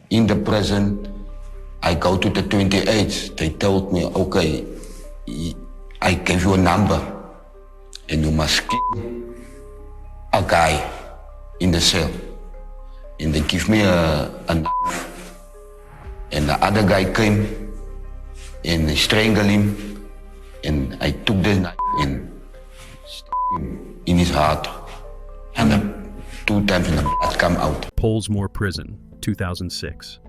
in the prison, I go to the 28th. They told me, okay, I gave you a number and you must kill a guy in the cell. And they give me a knife. And the other guy came and they strangled him. And I took the knife and stabbed him in his heart. And 2 times and the blood come out. Pollsmoor Prison, 2006.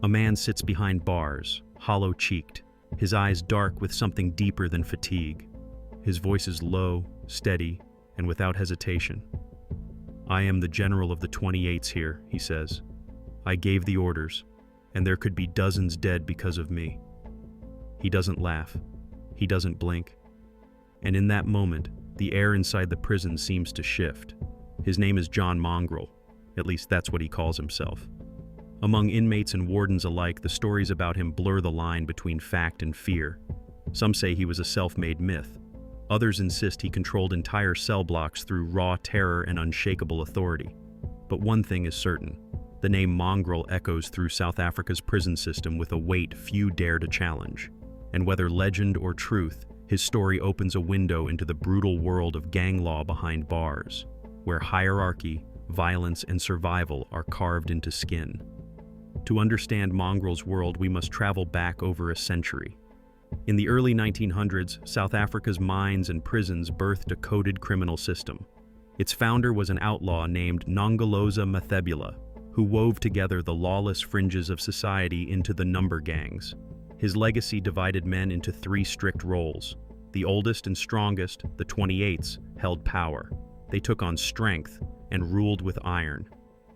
A man sits behind bars, hollow-cheeked, his eyes dark with something deeper than fatigue. His voice is low, steady, and without hesitation. "I am the general of the 28s here," he says. "I gave the orders, and there could be dozens dead because of me." He doesn't laugh. He doesn't blink. And in that moment, the air inside the prison seems to shift. His name is John Mongrel. At least that's what he calls himself. Among inmates and wardens alike, the stories about him blur the line between fact and fear. Some say he was a self-made myth. Others insist he controlled entire cell blocks through raw terror and unshakable authority. But one thing is certain. The name Mongrel echoes through South Africa's prison system with a weight few dare to challenge. And whether legend or truth, his story opens a window into the brutal world of gang law behind bars, where hierarchy, violence, and survival are carved into skin. To understand Mongrel's world, we must travel back over a century. In the early 1900s, South Africa's mines and prisons birthed a coded criminal system. Its founder was an outlaw named Nongoloza Mathebula, who wove together the lawless fringes of society into the number gangs. His legacy divided men into 3 strict roles. The oldest and strongest, the 28s, held power. They took on strength and ruled with iron.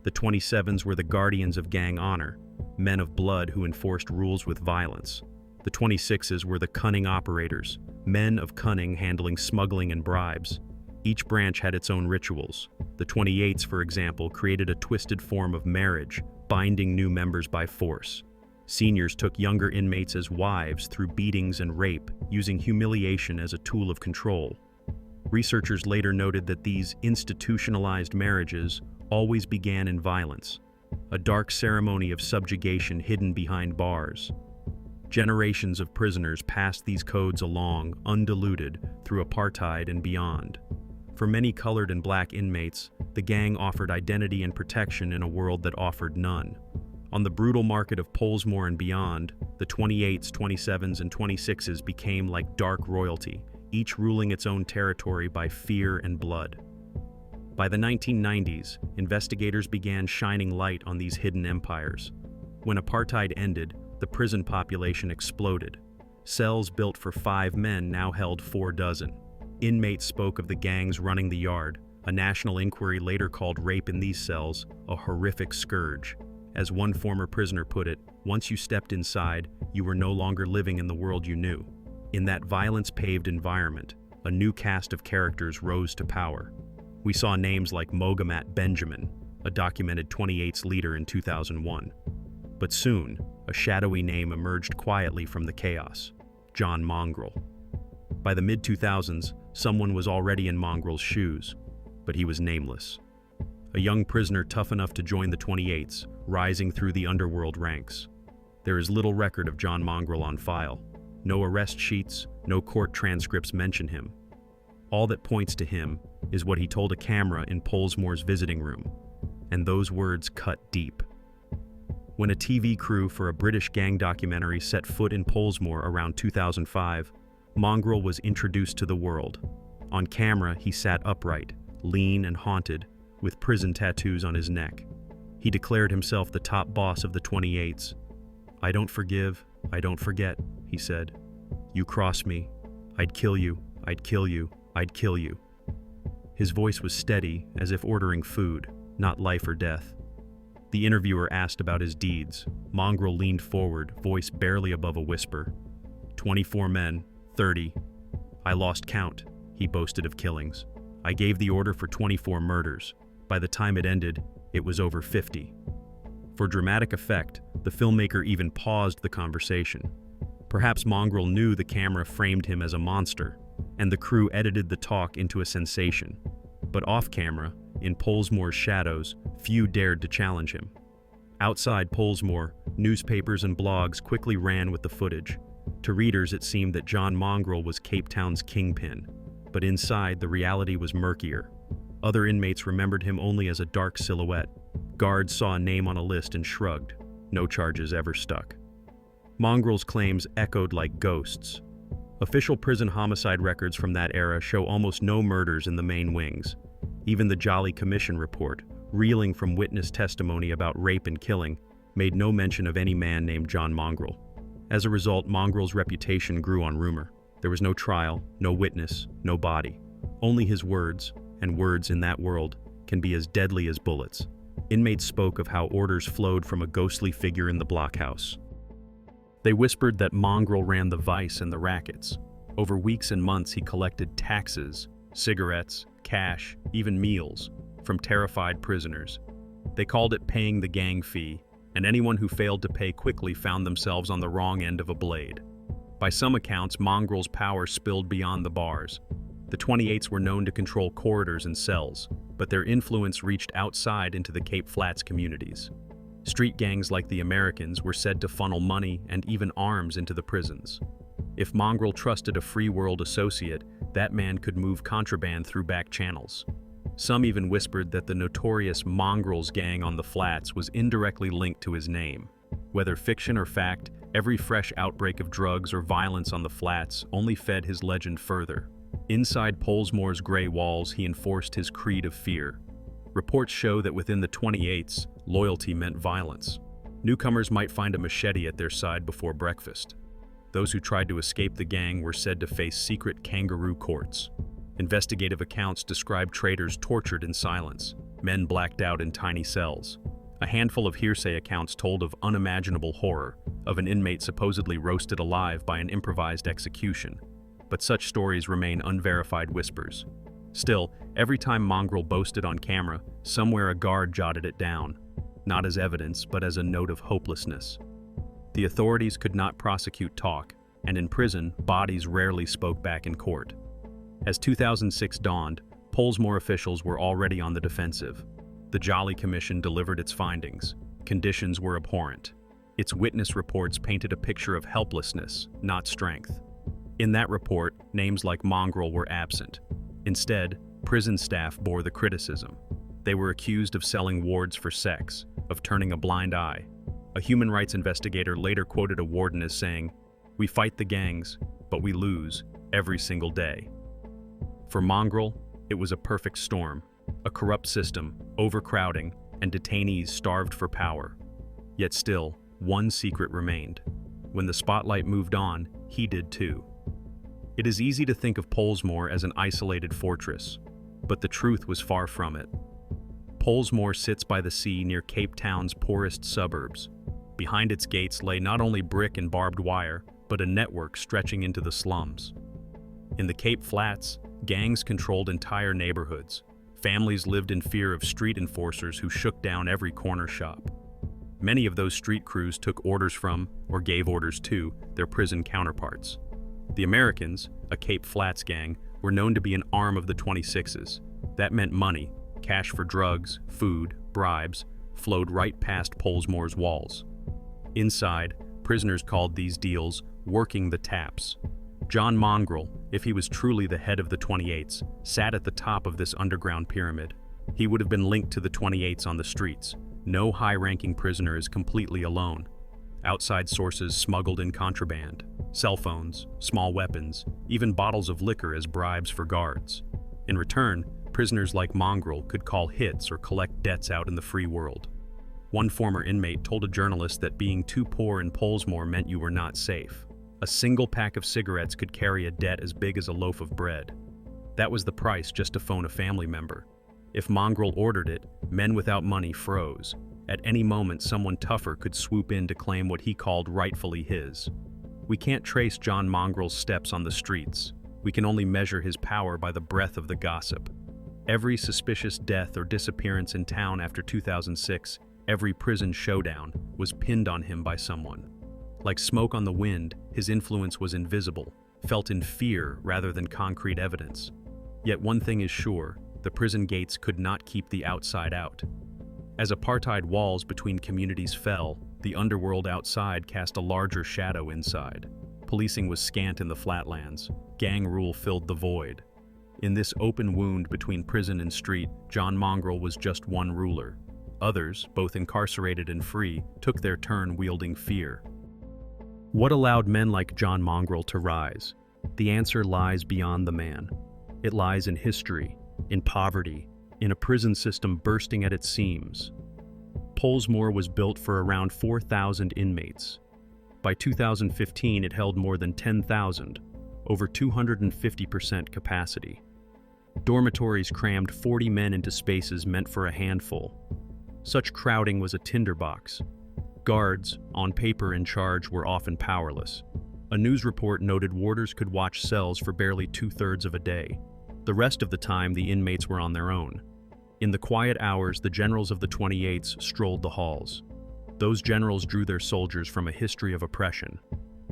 The 27s were the guardians of gang honor, men of blood who enforced rules with violence. The 26s were the cunning operators, men of cunning handling smuggling and bribes. Each branch had its own rituals. The 28s, for example, created a twisted form of marriage, binding new members by force. Seniors took younger inmates as wives through beatings and rape, using humiliation as a tool of control. Researchers later noted that these institutionalized marriages always began in violence, a dark ceremony of subjugation hidden behind bars. Generations of prisoners passed these codes along, undiluted, through apartheid and beyond. For many colored and black inmates, the gang offered identity and protection in a world that offered none. On the brutal market of Pollsmoor and beyond, the 28s, 27s, and 26s became like dark royalty, each ruling its own territory by fear and blood. By the 1990s, investigators began shining light on these hidden empires. When apartheid ended, the prison population exploded. Cells built for 5 men now held 4 dozen. Inmates spoke of the gangs running the yard. A national inquiry later called rape in these cells a horrific scourge. As one former prisoner put it, once you stepped inside, you were no longer living in the world you knew. In that violence-paved environment, a new cast of characters rose to power. We saw names like Mogamat Benjamin, a documented 28's leader in 2001. But soon, a shadowy name emerged quietly from the chaos: John Mongrel. By the mid-2000s, someone was already in Mongrel's shoes, but he was nameless. A young prisoner tough enough to join the 28s, rising through the underworld ranks. There is little record of John Mongrel on file. No arrest sheets, no court transcripts mention him. All that points to him is what he told a camera in Pollsmoor's visiting room, and those words cut deep. When a TV crew for a British gang documentary set foot in Pollsmoor around 2005, Mongrel was introduced to the world. On camera, he sat upright, lean and haunted, with prison tattoos on his neck. He declared himself the top boss of the 28s. "I don't forgive, I don't forget," he said. "You cross me, I'd kill you, I'd kill you, I'd kill you." His voice was steady, as if ordering food, not life or death. The interviewer asked about his deeds. Mongrel leaned forward, voice barely above a whisper. 24 men, 30. I lost count, he boasted of killings. I gave the order for 24 murders. By the time it ended, it was over 50. For dramatic effect, the filmmaker even paused the conversation. Perhaps Mongrel knew the camera framed him as a monster, and the crew edited the talk into a sensation. But off camera, in Pollsmoor's shadows, few dared to challenge him. Outside Pollsmoor, newspapers and blogs quickly ran with the footage. To readers, it seemed that John Mongrel was Cape Town's Kingpin, but inside, the reality was murkier. Other inmates remembered him only as a dark silhouette. Guards saw a name on a list and shrugged. No charges ever stuck. Mongrel's claims echoed like ghosts. Official prison homicide records from that era show almost no murders in the main wings. Even the Jolly Commission report, reeling from witness testimony about rape and killing, made no mention of any man named John Mongrel. As a result, Mongrel's reputation grew on rumor. There was no trial, no witness, no body. Only his words, and words in that world can be as deadly as bullets. Inmates spoke of how orders flowed from a ghostly figure in the blockhouse. They whispered that Mongrel ran the vice and the rackets. Over weeks and months, he collected taxes, cigarettes, cash, even meals, from terrified prisoners. They called it paying the gang fee, and anyone who failed to pay quickly found themselves on the wrong end of a blade. By some accounts, Mongrel's power spilled beyond the bars. The 28s were known to control corridors and cells, but their influence reached outside into the Cape Flats communities. Street gangs like the Americans were said to funnel money and even arms into the prisons. If Mongrel trusted a free world associate, that man could move contraband through back channels. Some even whispered that the notorious Mongrel's gang on the Flats was indirectly linked to his name. Whether fiction or fact, every fresh outbreak of drugs or violence on the Flats only fed his legend further. Inside Pollsmoor's gray walls, he enforced his creed of fear. Reports show that within the 28s, loyalty meant violence. Newcomers might find a machete at their side before breakfast. Those who tried to escape the gang were said to face secret kangaroo courts. Investigative accounts described traitors tortured in silence, men blacked out in tiny cells. A handful of hearsay accounts told of unimaginable horror, of an inmate supposedly roasted alive by an improvised execution. But such stories remain unverified whispers. Still, every time Mongrel boasted on camera, somewhere a guard jotted it down, not as evidence, but as a note of hopelessness. The authorities could not prosecute talk, and in prison, bodies rarely spoke back in court. As 2006 dawned, Pollsmoor officials were already on the defensive. The Jolly Commission delivered its findings. Conditions were abhorrent. Its witness reports painted a picture of helplessness, not strength. In that report, names like Mongrel were absent. Instead, prison staff bore the criticism. They were accused of selling wards for sex, of turning a blind eye. A human rights investigator later quoted a warden as saying, "We fight the gangs, but we lose every single day." For Mongrel, it was a perfect storm, a corrupt system, overcrowding, and detainees starved for power. Yet still, one secret remained. When the spotlight moved on, he did too. It is easy to think of Pollsmoor as an isolated fortress, but the truth was far from it. Pollsmoor sits by the sea near Cape Town's poorest suburbs. Behind its gates lay not only brick and barbed wire, but a network stretching into the slums. In the Cape Flats, gangs controlled entire neighborhoods. Families lived in fear of street enforcers who shook down every corner shop. Many of those street crews took orders from, or gave orders to, their prison counterparts. The Americans, a Cape Flats gang, were known to be an arm of the 26s. That meant money, cash for drugs, food, bribes, flowed right past Pollsmoor's walls. Inside, prisoners called these deals working the taps. John Mongrel, if he was truly the head of the 28s, sat at the top of this underground pyramid. He would have been linked to the 28s on the streets. No high-ranking prisoner is completely alone. Outside sources smuggled in contraband, cell phones, small weapons, even bottles of liquor as bribes for guards. In return, prisoners like Mongrel could call hits or collect debts out in the free world. One former inmate told a journalist that being too poor in Pollsmoor meant you were not safe. A single pack of cigarettes could carry a debt as big as a loaf of bread. That was the price just to phone a family member. If Mongrel ordered it, men without money froze. At any moment, someone tougher could swoop in to claim what he called rightfully his. We can't trace John Mongrel's steps on the streets. We can only measure his power by the breadth of the gossip. Every suspicious death or disappearance in town after 2006, every prison showdown, was pinned on him by someone. Like smoke on the wind, his influence was invisible, felt in fear rather than concrete evidence. Yet one thing is sure, the prison gates could not keep the outside out. As apartheid walls between communities fell, the underworld outside cast a larger shadow inside. Policing was scant in the flatlands. Gang rule filled the void. In this open wound between prison and street, John Mongrel was just one ruler. Others, both incarcerated and free, took their turn wielding fear. What allowed men like John Mongrel to rise? The answer lies beyond the man. It lies in history, in poverty, in a prison system bursting at its seams. Pollsmoor was built for around 4,000 inmates. By 2015, it held more than 10,000, over 250% capacity. Dormitories crammed 40 men into spaces meant for a handful. Such crowding was a tinderbox. Guards, on paper in charge, were often powerless. A news report noted warders could watch cells for barely 2/3 of a day. The rest of the time, the inmates were on their own. In the quiet hours, the generals of the 28s strolled the halls. Those generals drew their soldiers from a history of oppression.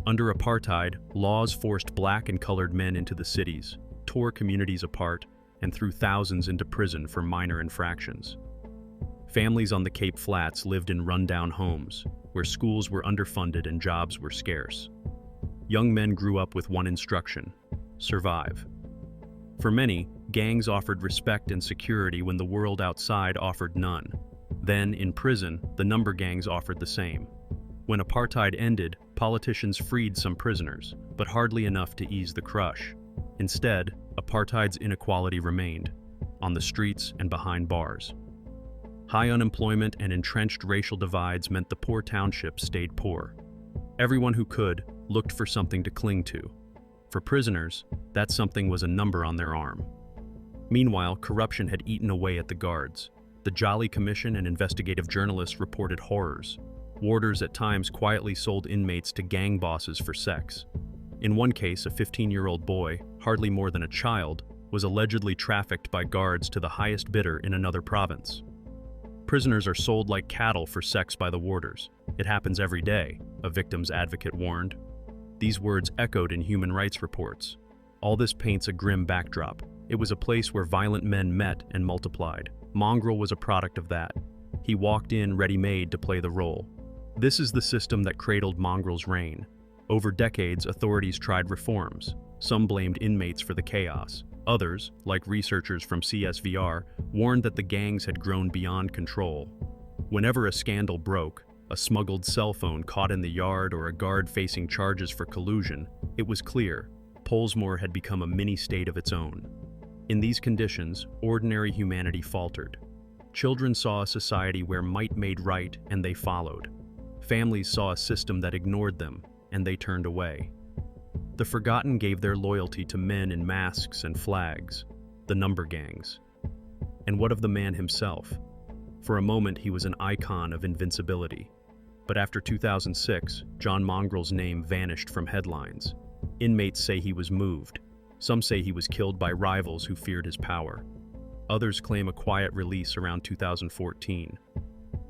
Under apartheid, laws forced black and colored men into the cities, tore communities apart, and threw thousands into prison for minor infractions. Families on the Cape Flats lived in rundown homes, where schools were underfunded and jobs were scarce. Young men grew up with one instruction: survive. For many, gangs offered respect and security when the world outside offered none. Then, in prison, the number gangs offered the same. When apartheid ended, politicians freed some prisoners, but hardly enough to ease the crush. Instead, apartheid's inequality remained, on the streets and behind bars. High unemployment and entrenched racial divides meant the poor townships stayed poor. Everyone who could looked for something to cling to. For prisoners, that something was a number on their arm. Meanwhile, corruption had eaten away at the guards. The Jolly Commission and investigative journalists reported horrors. Warders at times quietly sold inmates to gang bosses for sex. In one case, a 15-year-old boy, hardly more than a child, was allegedly trafficked by guards to the highest bidder in another province. Prisoners are sold like cattle for sex by the warders. It happens every day, a victim's advocate warned. These words echoed in human rights reports. All this paints a grim backdrop. It was a place where violent men met and multiplied. Mongrel was a product of that. He walked in ready-made to play the role. This is the system that cradled Mongrel's reign. Over decades, authorities tried reforms. Some blamed inmates for the chaos. Others, like researchers from CSVR, warned that the gangs had grown beyond control. Whenever a scandal broke, a smuggled cell phone caught in the yard or a guard facing charges for collusion, it was clear Pollsmoor had become a mini-state of its own. In these conditions, ordinary humanity faltered. Children saw a society where might made right, and they followed. Families saw a system that ignored them, and they turned away. The forgotten gave their loyalty to men in masks and flags, the number gangs. And what of the man himself? For a moment, he was an icon of invincibility. But after 2006, John Mongrel's name vanished from headlines. Inmates say he was moved. Some say he was killed by rivals who feared his power. Others claim a quiet release around 2014.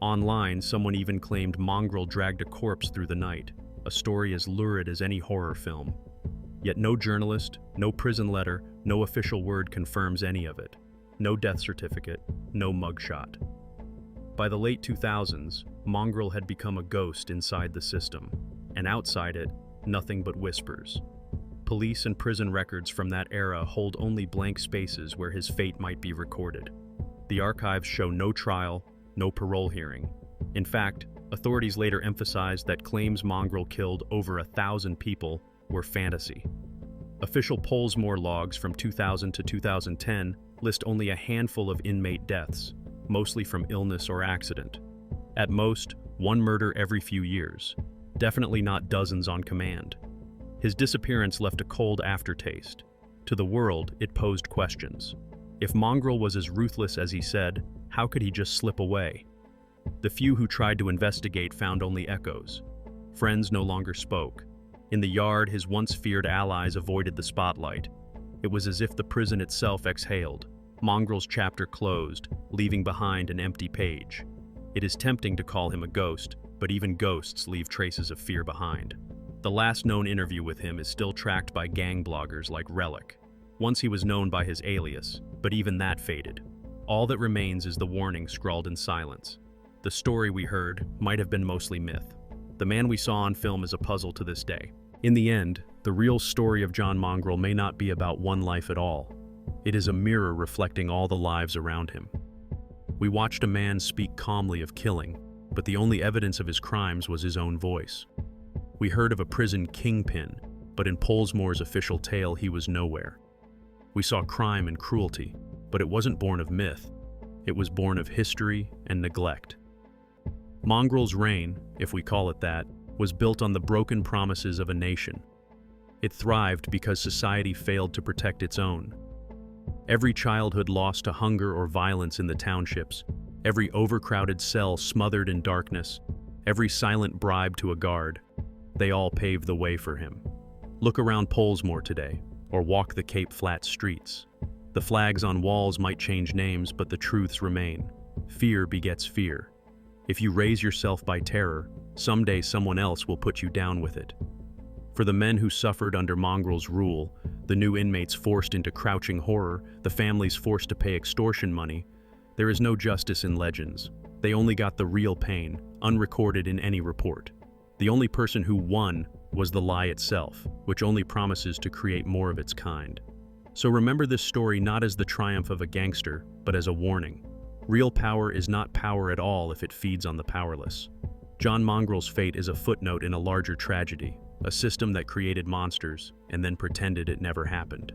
Online, someone even claimed Mongrel dragged a corpse through the night, a story as lurid as any horror film. Yet no journalist, no prison letter, no official word confirms any of it. No death certificate, no mugshot. By the late 2000s, Mongrel had become a ghost inside the system, and outside it, nothing but whispers. Police and prison records from that era hold only blank spaces where his fate might be recorded. The archives show no trial, no parole hearing. In fact, authorities later emphasized that claims Mongrel killed over 1,000 people were fantasy. Official Pollsmoor logs from 2000 to 2010 list only a handful of inmate deaths, mostly from illness or accident. At most, one murder every few years. Definitely not dozens on command. His disappearance left a cold aftertaste. To the world, it posed questions. If Mongrel was as ruthless as he said, how could he just slip away? The few who tried to investigate found only echoes. Friends no longer spoke. In the yard, his once feared allies avoided the spotlight. It was as if the prison itself exhaled. Mongrel's chapter closed, leaving behind an empty page. It is tempting to call him a ghost, but even ghosts leave traces of fear behind. The last known interview with him is still tracked by gang bloggers like Relic. Once he was known by his alias, but even that faded. All that remains is the warning scrawled in silence. the story we heard might have been mostly myth. The man we saw on film is a puzzle to this day. In the end, the real story of John Mongrel may not be about one life at all. It is a mirror reflecting all the lives around him. We watched a man speak calmly of killing, but the only evidence of his crimes was his own voice. We heard of a prison kingpin, but in Pollsmoor's official tale he was nowhere. We saw crime and cruelty, but it wasn't born of myth. It was born of history and neglect. Mongrel's reign, if we call it that, was built on the broken promises of a nation. It thrived because society failed to protect its own. Every childhood lost to hunger or violence in the townships, every overcrowded cell smothered in darkness, every silent bribe to a guard, they all paved the way for him. Look around Pollsmoor today, or walk the Cape Flat streets. The flags on walls might change names, but the truths remain. Fear begets fear. If you raise yourself by terror, someday someone else will put you down with it. For the men who suffered under Mongrel's rule, the new inmates forced into crouching horror, the families forced to pay extortion money, there is no justice in legends. They only got the real pain, unrecorded in any report. The only person who won was the lie itself, which only promises to create more of its kind. So remember this story not as the triumph of a gangster, but as a warning. Real power is not power at all if it feeds on the powerless. John Mongrel's fate is a footnote in a larger tragedy, a system that created monsters and then pretended it never happened.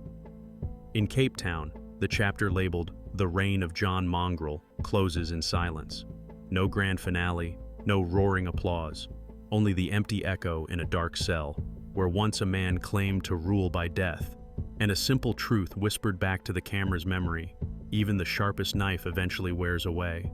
In Cape Town, the chapter labeled "The Reign of John Mongrel" closes in silence. No grand finale, no roaring applause, only the empty echo in a dark cell, where once a man claimed to rule by death, and a simple truth whispered back to the camera's memory: even the sharpest knife eventually wears away.